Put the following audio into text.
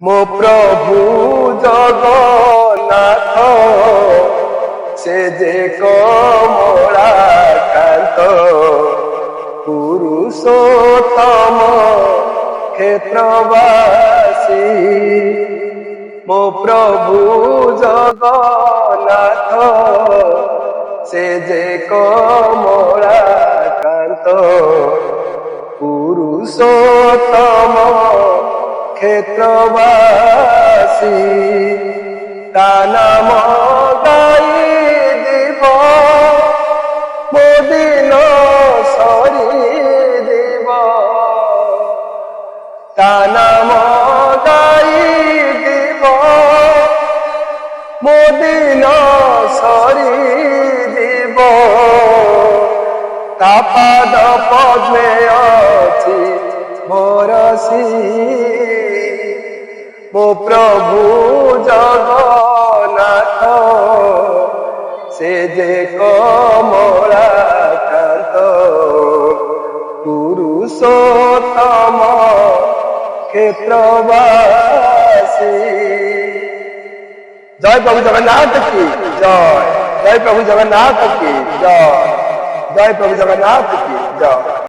ମୋ ପ୍ରଭୁ ଜଗନ୍ନାଥ ସେ ଯେ କମଳାକାନ୍ତ ପୁରୁଷୋତ୍ତମ କ୍ଷେତ୍ରବାସୀ। ମୋ ପ୍ରଭୁ ଜଗନ୍ନାଥ ସେ ଯେ କମଳାକାନ୍ତ পুরুষোত্তম ক্ষেত্রবাসী। তা নাম গাই দিব মোদিন সরি দিব। তা নাম গাই দিব মোদিন সরি দিব। তা পাদ পদ্মে অছি ভরসি। ମୋ ପ୍ରଭୁ ଜଗନ୍ନାଥ ସେ ଯେ କମଳାକାନ୍ତ ପୁରୁଷୋତ୍ତମ ক্ষেত্রবাসী। জয় প্রভু জগন্নাথ কি জয়। জয় প্রভু জগন্নাথ কি জয়। জয় প্রভু জগন্নাথ কি জয়।